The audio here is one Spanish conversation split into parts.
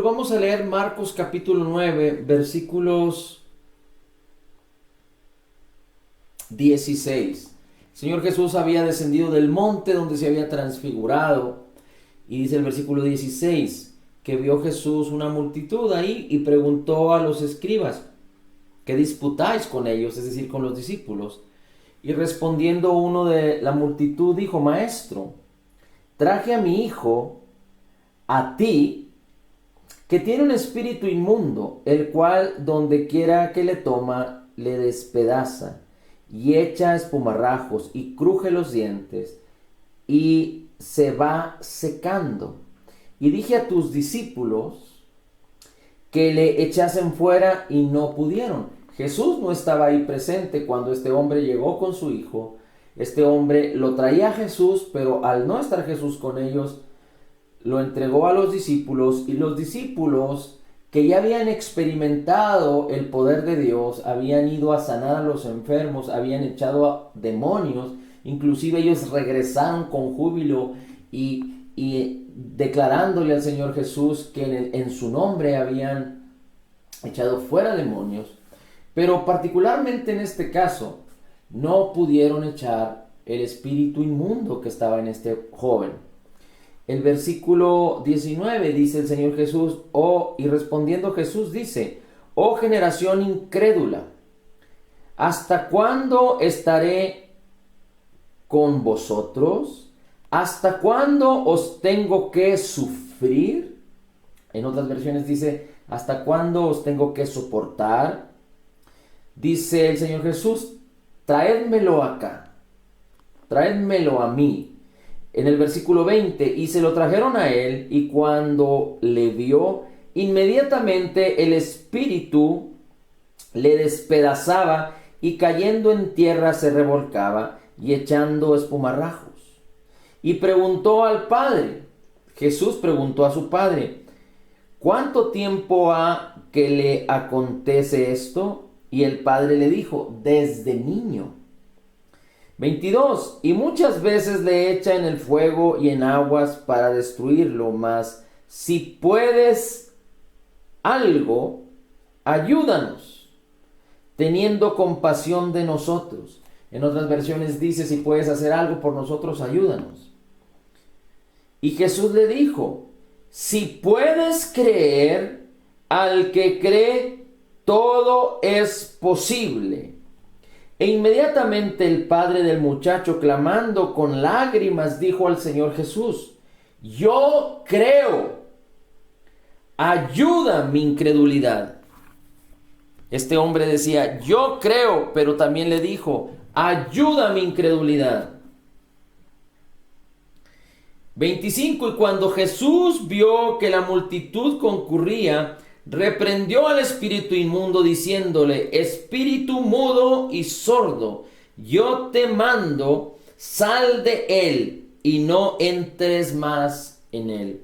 Vamos a leer Marcos capítulo 9, versículos 16. El Señor Jesús había descendido del monte donde se había transfigurado, y dice el versículo 16 que vio Jesús una multitud ahí y preguntó a los escribas: ¿qué disputáis con ellos? Es decir, con los discípulos. Y respondiendo uno de la multitud dijo: Maestro, traje a mi hijo a ti, que tiene un espíritu inmundo, el cual donde quiera que le toma, le despedaza, y echa espumarrajos, y cruje los dientes, y se va secando. Y dije a tus discípulos que le echasen fuera, y no pudieron. Jesús no estaba ahí presente cuando este hombre llegó con su hijo. Este hombre lo traía a Jesús, pero al no estar Jesús con ellos, lo entregó a los discípulos, y los discípulos, que ya habían experimentado el poder de Dios, habían ido a sanar a los enfermos, habían echado a demonios, inclusive ellos regresaron con júbilo y declarándole al Señor Jesús que en su nombre habían echado fuera demonios. Pero particularmente en este caso, no pudieron echar el espíritu inmundo que estaba en este joven. El versículo 19 dice el Señor Jesús, y respondiendo Jesús dice: oh generación incrédula, ¿hasta cuándo estaré con vosotros? ¿Hasta cuándo os tengo que sufrir? En otras versiones dice: ¿hasta cuándo os tengo que soportar? Dice el Señor Jesús: traédmelo acá, traédmelo a mí. En el versículo 20, y se lo trajeron a él, y cuando le vio, inmediatamente el espíritu le despedazaba, y cayendo en tierra se revolcaba, y echando espumarrajos. Y preguntó al padre, Jesús preguntó a su padre: ¿cuánto tiempo ha que le acontece esto? Y el padre le dijo: desde niño. 22. Y muchas veces le echa en el fuego y en aguas para destruirlo, mas si puedes algo, ayúdanos, teniendo compasión de nosotros. En otras versiones dice: si puedes hacer algo por nosotros, ayúdanos. Y Jesús le dijo: si puedes creer, al que cree, todo es posible. E inmediatamente el padre del muchacho, clamando con lágrimas, dijo al Señor Jesús: yo creo, ayuda mi incredulidad. Este hombre decía: yo creo, pero también le dijo: ayuda mi incredulidad. 25. Y cuando Jesús vio que la multitud concurría, reprendió al espíritu inmundo diciéndole: espíritu mudo y sordo, yo te mando, sal de él y no entres más en él.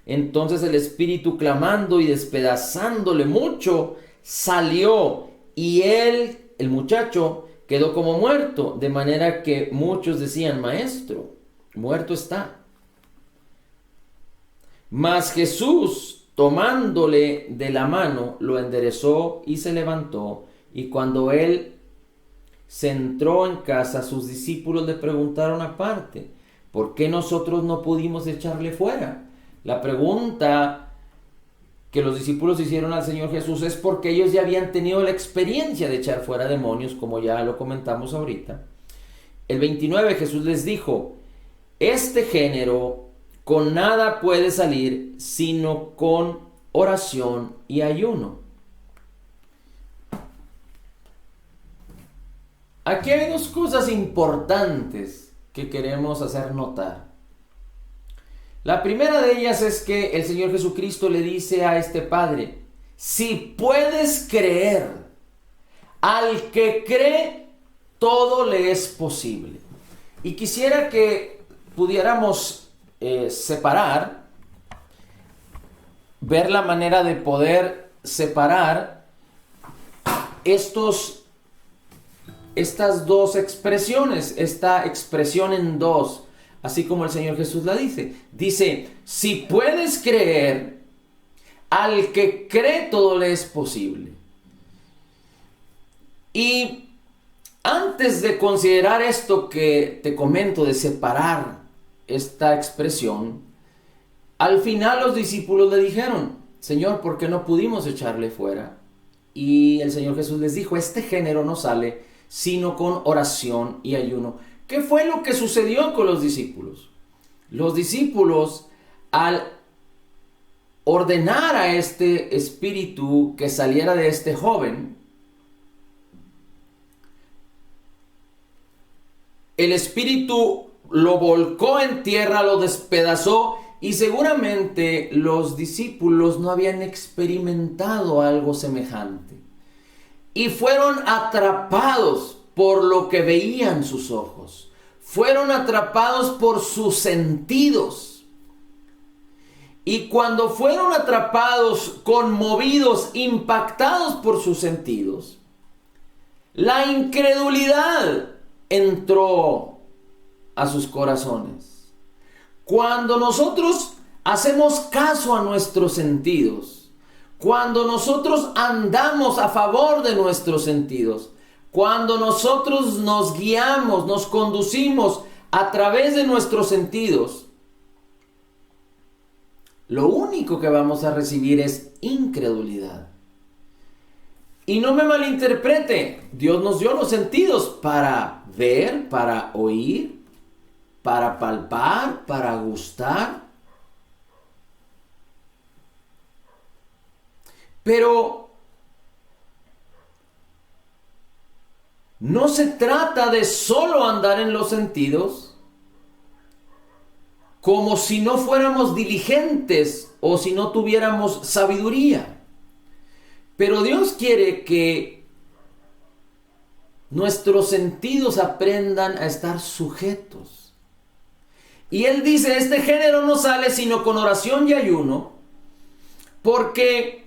Entonces el espíritu, clamando y despedazándole mucho, salió, y él, el muchacho, quedó como muerto, de manera que muchos decían: maestro, muerto está. Mas Jesús, tomándole de la mano, lo enderezó y se levantó. Y cuando él se entró en casa, sus discípulos le preguntaron aparte: ¿por qué nosotros no pudimos echarle fuera? La pregunta que los discípulos hicieron al Señor Jesús es porque ellos ya habían tenido la experiencia de echar fuera demonios, como ya lo comentamos ahorita. El 29, Jesús les dijo: este género con nada puede salir sino con oración y ayuno. Aquí hay dos cosas importantes que queremos hacer notar. La primera de ellas es que el Señor Jesucristo le dice a este padre: si puedes creer, al que cree, todo le es posible. Y quisiera que pudiéramos separar, ver la manera de poder separar estas dos expresiones, esta expresión en dos, así como el Señor Jesús la dice. Dice: si puedes creer, Al que cree todo le es posible. Y antes de considerar esto que te comento, de separar esta expresión, al final los discípulos le dijeron: Señor, ¿por qué no pudimos echarle fuera? Y el Señor Jesús les dijo: este género no sale sino con oración y ayuno. ¿Qué fue lo que sucedió con los discípulos? Los discípulos, al ordenar a este espíritu que saliera de este joven, el espíritu lo volcó en tierra, lo despedazó, y seguramente los discípulos no habían experimentado algo semejante. Y fueron atrapados por lo que veían sus ojos. Fueron atrapados por sus sentidos. Y cuando fueron atrapados, conmovidos, impactados por sus sentidos, la incredulidad entró a sus corazones. Cuando nosotros hacemos caso a nuestros sentidos, cuando nosotros andamos a favor de nuestros sentidos, cuando nosotros nos guiamos, nos conducimos a través de nuestros sentidos, lo único que vamos a recibir es incredulidad. Y no me malinterprete, Dios nos dio los sentidos para ver, para oír, para palpar, para gustar. Pero no se trata de solo andar en los sentidos como si no fuéramos diligentes o si no tuviéramos sabiduría. Pero Dios quiere que nuestros sentidos aprendan a estar sujetos. Y Él dice: este género no sale sino con oración y ayuno, porque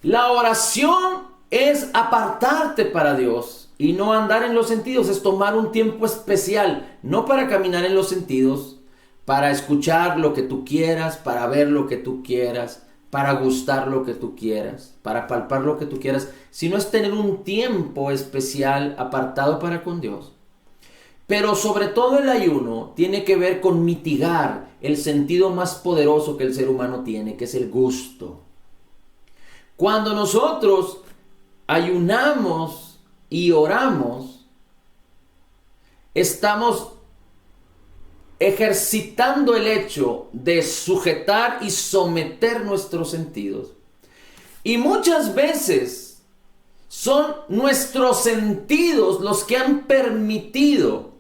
la oración es apartarte para Dios y no andar en los sentidos, es tomar un tiempo especial, no para caminar en los sentidos, para escuchar lo que tú quieras, para ver lo que tú quieras, para gustar lo que tú quieras, para palpar lo que tú quieras, sino es tener un tiempo especial apartado para con Dios. Pero sobre todo el ayuno tiene que ver con mitigar el sentido más poderoso que el ser humano tiene, que es el gusto. Cuando nosotros ayunamos y oramos, estamos ejercitando el hecho de sujetar y someter nuestros sentidos. Y muchas veces son nuestros sentidos los que han permitido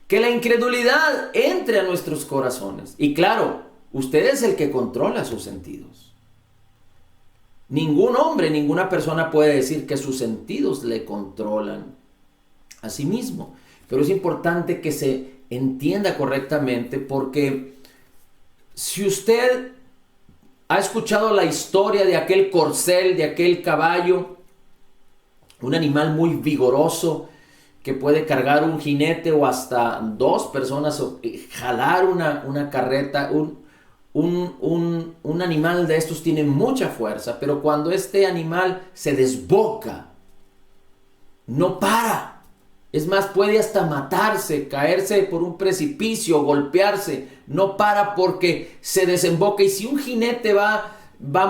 que la incredulidad entre a nuestros corazones. Y claro, usted es el que controla sus sentidos. Ningún hombre, ninguna persona puede decir que sus sentidos le controlan a sí mismo. Pero es importante que se entienda correctamente, porque si usted ha escuchado la historia de aquel corcel, de aquel caballo, un animal muy vigoroso que puede cargar un jinete o hasta dos personas, o jalar una carreta, un animal de estos tiene mucha fuerza, pero cuando este animal se desboca, no para. Es más, puede hasta matarse, caerse por un precipicio, golpearse. No para porque se desemboca. Y si un jinete va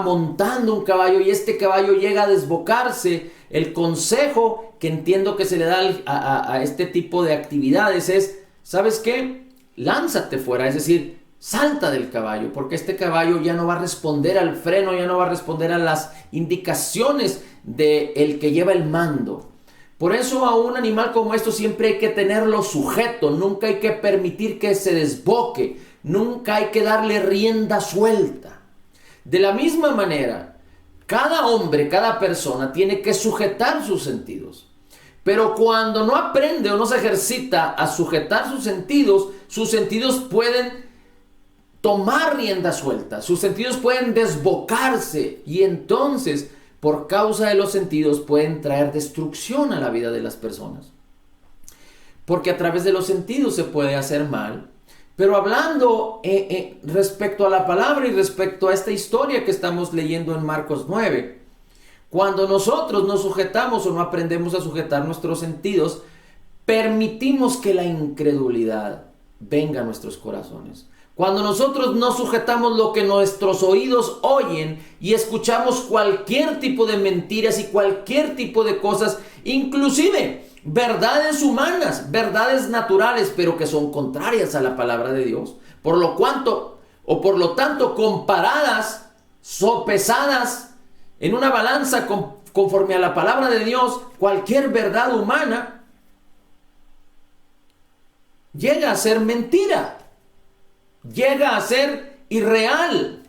montando un caballo y este caballo llega a desbocarse, el consejo que entiendo que se le da a este tipo de actividades es: ¿sabes qué? Lánzate fuera, es decir, salta del caballo, porque este caballo ya no va a responder al freno, ya no va a responder a las indicaciones del que lleva el mando. Por eso a un animal como esto siempre hay que tenerlo sujeto, nunca hay que permitir que se desboque, nunca hay que darle rienda suelta. De la misma manera, cada hombre, cada persona tiene que sujetar sus sentidos. Pero cuando no aprende o no se ejercita a sujetar sus sentidos pueden tomar rienda suelta, sus sentidos pueden desbocarse y entonces, por causa de los sentidos, pueden traer destrucción a la vida de las personas. Porque a través de los sentidos se puede hacer mal, Pero hablando respecto a la palabra y respecto a esta historia que estamos leyendo en Marcos 9, cuando nosotros nos sujetamos o no aprendemos a sujetar nuestros sentidos, permitimos que la incredulidad venga a nuestros corazones. Cuando nosotros no sujetamos lo que nuestros oídos oyen y escuchamos cualquier tipo de mentiras y cualquier tipo de cosas, inclusive verdades humanas, verdades naturales, pero que son contrarias a la palabra de Dios, por lo tanto, comparadas, sopesadas en una balanza conforme a la palabra de Dios, cualquier verdad humana llega a ser mentira, llega a ser irreal,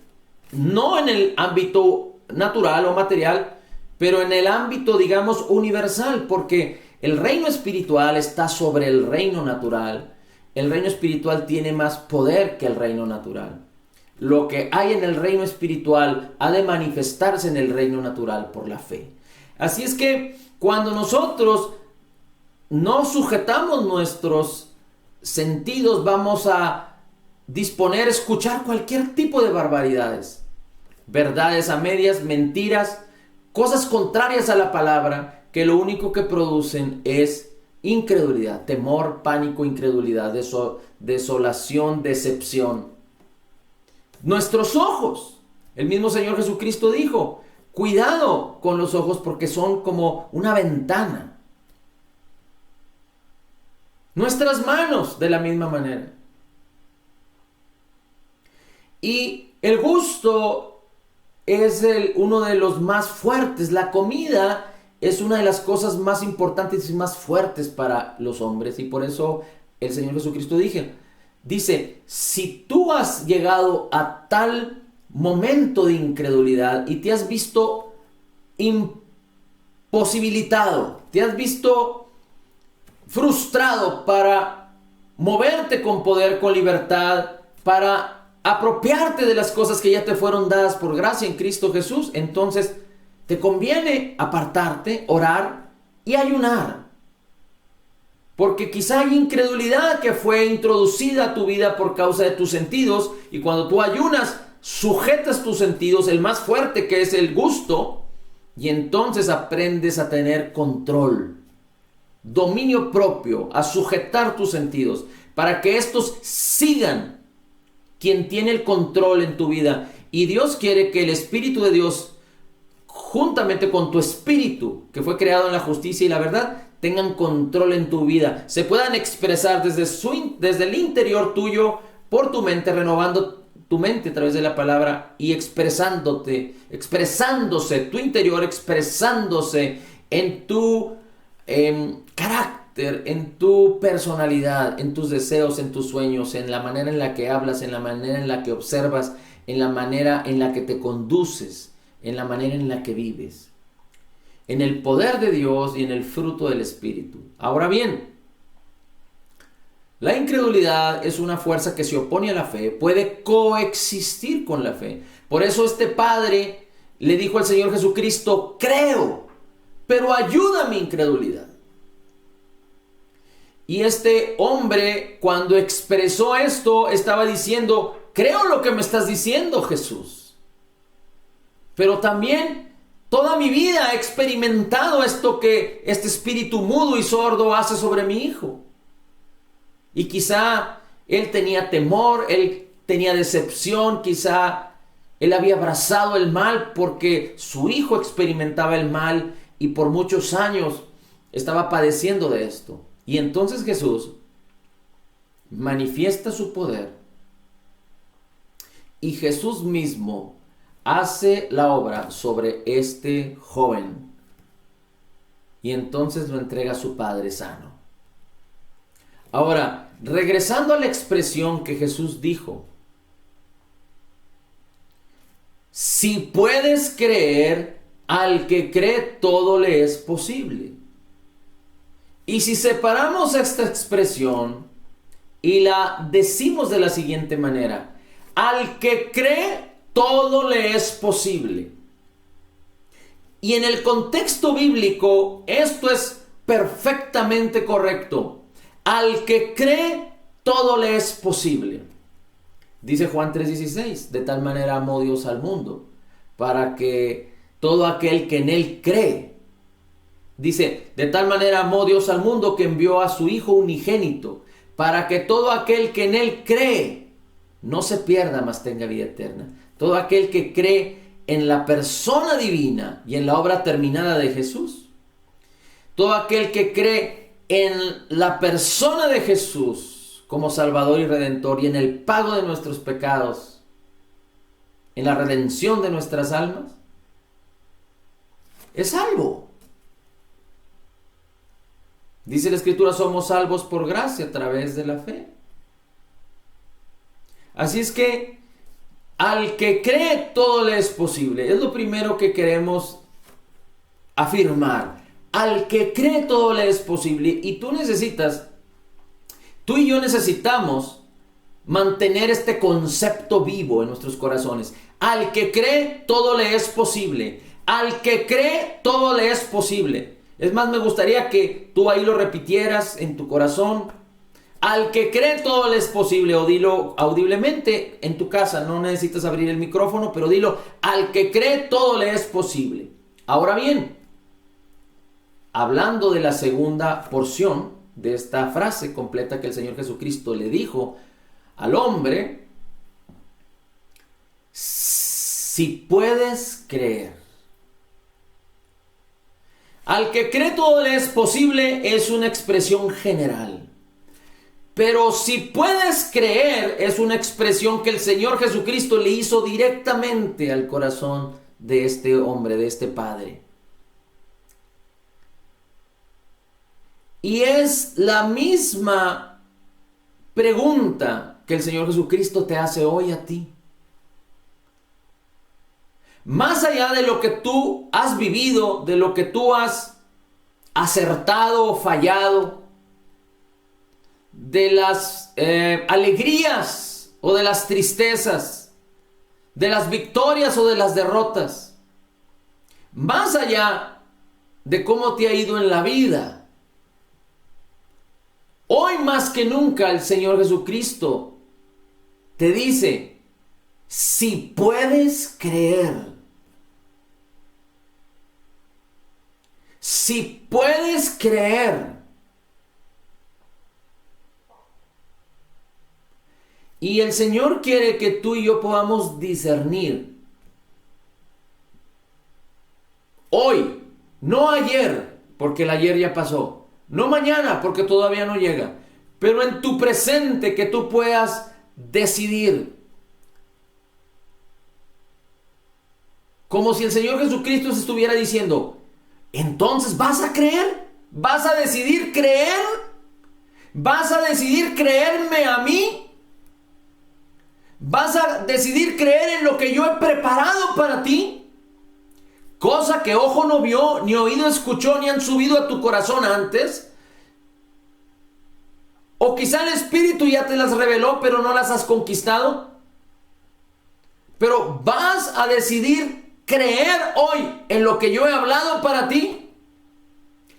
no en el ámbito natural o material, pero en el ámbito, digamos, universal, porque el reino espiritual está sobre el reino natural. El reino espiritual tiene más poder que el reino natural. Lo que hay en el reino espiritual ha de manifestarse en el reino natural por la fe. Así es que cuando nosotros no sujetamos nuestros sentidos, vamos a disponer a escuchar cualquier tipo de barbaridades, verdades a medias, mentiras, cosas contrarias a la palabra, que lo único que producen es incredulidad, temor, pánico, incredulidad, desolación, decepción. Nuestros ojos, el mismo Señor Jesucristo dijo, cuidado con los ojos porque son como una ventana. Nuestras manos de la misma manera. Y el gusto es uno de los más fuertes. La comida es una de las cosas más importantes y más fuertes para los hombres. Y por eso el Señor Jesucristo dice, si tú has llegado a tal momento de incredulidad y te has visto imposibilitado, te has visto frustrado para moverte con poder, con libertad, para apropiarte de las cosas que ya te fueron dadas por gracia en Cristo Jesús, entonces te conviene apartarte, orar y ayunar. Porque quizá hay incredulidad que fue introducida a tu vida por causa de tus sentidos, y cuando tú ayunas, sujetas tus sentidos, el más fuerte que es el gusto, y entonces aprendes a tener control, dominio propio, a sujetar tus sentidos, para que estos sigan quien tiene el control en tu vida. Y Dios quiere que el Espíritu de Dios, juntamente con tu espíritu, que fue creado en la justicia y la verdad, tengan control en tu vida, se puedan expresar desde el interior tuyo, por tu mente, renovando tu mente a través de la palabra y expresándose, tu interior expresándose en tu carácter, en tu personalidad, en tus deseos, en tus sueños, en la manera en la que hablas, en la manera en la que observas, en la manera en la que te conduces, en la manera en la que vives, en el poder de Dios y en el fruto del Espíritu. Ahora bien, la incredulidad es una fuerza que se opone a la fe, puede coexistir con la fe. Por eso este padre le dijo al Señor Jesucristo, creo, pero ayuda a mi incredulidad. Y este hombre, cuando expresó esto, estaba diciendo, creo lo que me estás diciendo, Jesús. Pero también toda mi vida he experimentado esto que este espíritu mudo y sordo hace sobre mi hijo. Y quizá él tenía temor, él tenía decepción, quizá él había abrazado el mal porque su hijo experimentaba el mal y por muchos años estaba padeciendo de esto. Y entonces Jesús manifiesta su poder y Jesús mismo hace la obra sobre este joven y entonces lo entrega a su padre sano. Ahora, regresando a la expresión que Jesús dijo, si puedes creer, al que cree todo le es posible. Y si separamos esta expresión y la decimos de la siguiente manera, al que cree todo le es posible. Y en el contexto bíblico esto es perfectamente correcto. Al que cree todo le es posible. Dice Juan 3:16, de tal manera amó Dios al mundo, para que todo aquel que en él cree, dice, de tal manera amó Dios al mundo que envió a su Hijo unigénito, para que todo aquel que en él cree no se pierda, mas tenga vida eterna. Todo aquel que cree en la persona divina y en la obra terminada de Jesús. Todo aquel que cree en la persona de Jesús como Salvador y Redentor y en el pago de nuestros pecados, en la redención de nuestras almas, es salvo. Dice la Escritura, somos salvos por gracia a través de la fe. Así es que al que cree todo le es posible. Es lo primero que queremos afirmar. Al que cree todo le es posible. Y tú y yo necesitamos mantener este concepto vivo en nuestros corazones. Al que cree todo le es posible. Al que cree todo le es posible. Es más, me gustaría que tú ahí lo repitieras en tu corazón. Al que cree todo le es posible, o dilo audiblemente en tu casa, no necesitas abrir el micrófono, pero dilo, al que cree todo le es posible. Ahora bien, hablando de la segunda porción de esta frase completa que el Señor Jesucristo le dijo al hombre, si puedes creer. Al que cree todo le es posible es una expresión general. Pero si puedes creer es una expresión que el Señor Jesucristo le hizo directamente al corazón de este hombre, de este padre. Y es la misma pregunta que el Señor Jesucristo te hace hoy a ti. Más allá de lo que tú has vivido, de lo que tú has acertado o fallado, de las alegrías o de las tristezas, de las victorias o de las derrotas, más allá de cómo te ha ido en la vida, hoy más que nunca el Señor Jesucristo te dice, si puedes creer, si puedes creer. Y el Señor quiere que tú y yo podamos discernir hoy, no ayer, porque el ayer ya pasó, no mañana, porque todavía no llega, pero en tu presente que tú puedas decidir. Como si el Señor Jesucristo se estuviera diciendo, entonces ¿vas a creer? ¿Vas a decidir creer? ¿Vas a decidir creerme a mí? ¿Vas a decidir creer en lo que yo he preparado para ti? Cosa que ojo no vio, ni oído escuchó, ni han subido a tu corazón antes. O quizá el Espíritu ya te las reveló, pero no las has conquistado. Pero vas a decidir creer hoy en lo que yo he hablado para ti.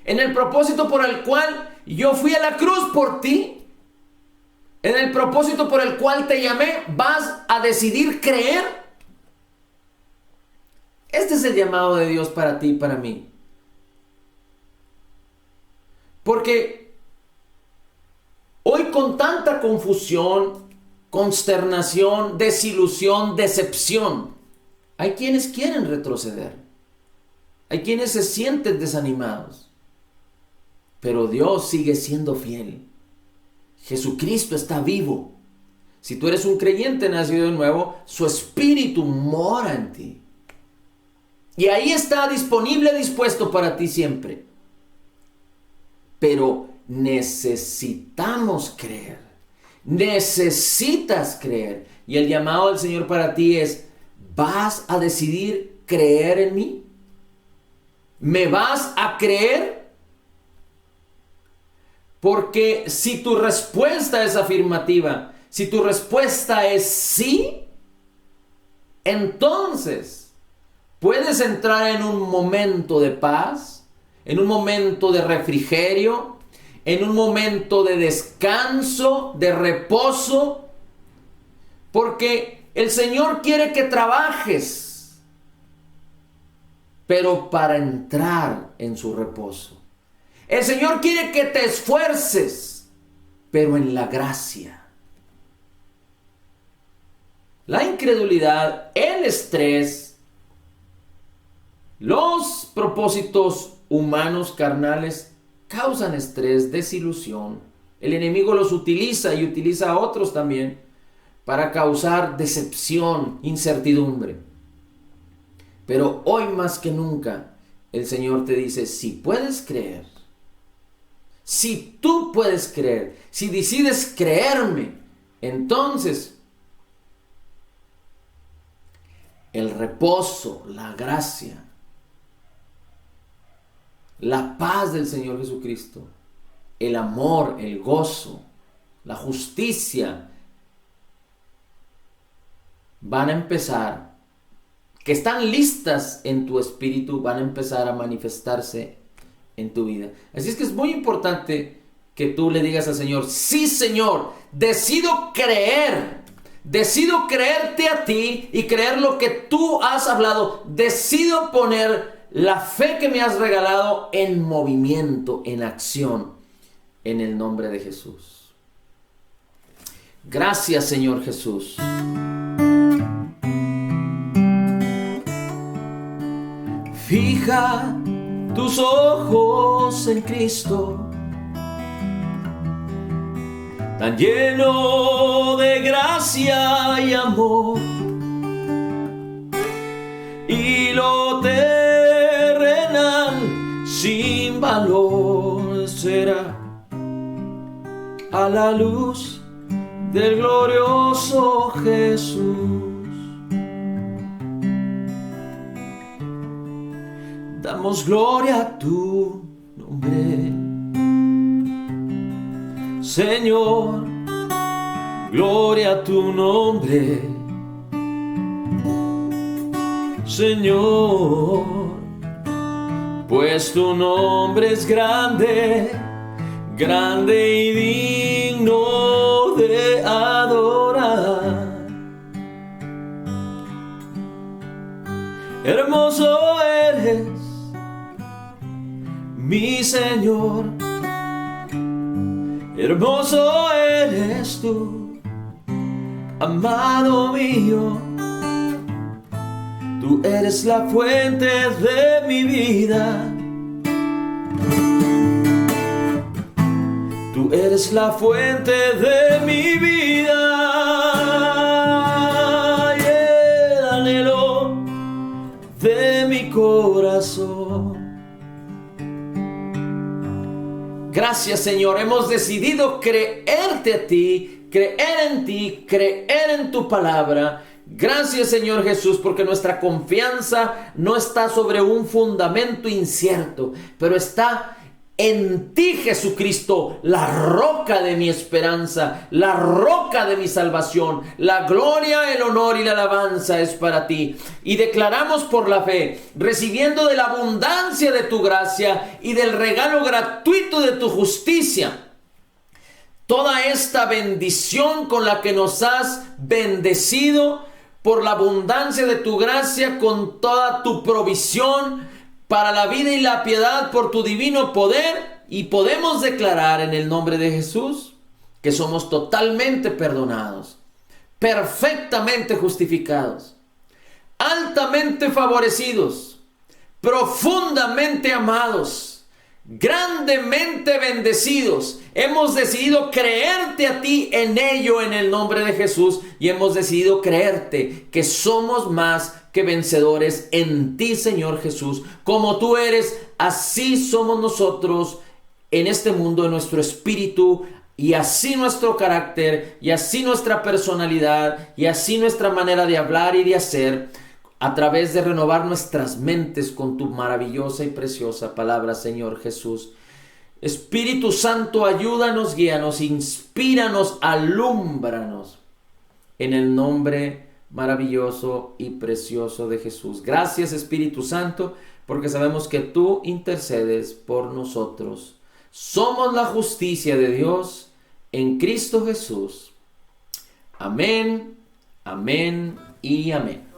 En el propósito por el cual yo fui a la cruz por ti. En el propósito por el cual te llamé, ¿vas a decidir creer? Este es el llamado de Dios para ti y para mí. Porque hoy con tanta confusión, consternación, desilusión, decepción, hay quienes quieren retroceder. Hay quienes se sienten desanimados. Pero Dios sigue siendo fiel. Jesucristo está vivo. Si tú eres un creyente nacido de nuevo, su espíritu mora en ti. Y ahí está disponible, dispuesto para ti siempre. Pero necesitamos creer. Necesitas creer. Y el llamado del Señor para ti es, ¿vas a decidir creer en mí? ¿Me vas a creer? Porque si tu respuesta es afirmativa, si tu respuesta es sí, entonces puedes entrar en un momento de paz, en un momento de refrigerio, en un momento de descanso, de reposo, porque el Señor quiere que trabajes, pero para entrar en su reposo. El Señor quiere que te esfuerces, pero en la gracia. La incredulidad, el estrés, los propósitos humanos carnales causan estrés, desilusión. El enemigo los utiliza y utiliza a otros también para causar decepción, incertidumbre. Pero hoy más que nunca el Señor te dice, si puedes creer, si tú puedes creer, si decides creerme, entonces el reposo, la gracia, la paz del Señor Jesucristo, el amor, el gozo, la justicia, van a empezar, que están listas en tu espíritu, van a empezar a manifestarse en tu vida. Así es que es muy importante que tú le digas al Señor, sí Señor, decido creerte a ti y creer lo que tú has hablado. Decido poner la fe que me has regalado en movimiento, en acción, en el nombre de Jesús. Gracias, Señor Jesús. Fija tus ojos en Cristo, tan lleno de gracia y amor, y lo terrenal sin valor será a la luz del glorioso Jesús. Damos gloria a tu nombre, Señor, gloria a tu nombre, Señor, pues tu nombre es grande, grande y digno de adorar. Hermoso eres, mi Señor, hermoso eres tú, amado mío. Tú eres la fuente de mi vida. Tú eres la fuente de mi vida y el anhelo de mi corazón. Gracias, Señor. Hemos decidido creerte a ti, creer en ti, creer en tu palabra. Gracias, Señor Jesús, porque nuestra confianza no está sobre un fundamento incierto, pero está en ti, Jesucristo, la roca de mi esperanza, la roca de mi salvación. La gloria, el honor y la alabanza es para ti. Y declaramos por la fe, recibiendo de la abundancia de tu gracia y del regalo gratuito de tu justicia, toda esta bendición con la que nos has bendecido, por la abundancia de tu gracia, con toda tu provisión para la vida y la piedad por tu divino poder. Y podemos declarar en el nombre de Jesús que somos totalmente perdonados, perfectamente justificados, altamente favorecidos, profundamente amados, grandemente bendecidos. Hemos decidido creerte a ti en ello, en el nombre de Jesús, y hemos decidido creerte que somos más que vencedores en ti, Señor Jesús. Como tú eres, así somos nosotros en este mundo, en nuestro espíritu, y así nuestro carácter, y así nuestra personalidad, y así nuestra manera de hablar y de hacer, a través de renovar nuestras mentes con tu maravillosa y preciosa palabra, Señor Jesús. Espíritu Santo, ayúdanos, guíanos, inspíranos, alúmbranos, en el nombre maravilloso y precioso de Jesús. Gracias, Espíritu Santo, porque sabemos que tú intercedes por nosotros. Somos la justicia de Dios en Cristo Jesús. Amén, amén y amén.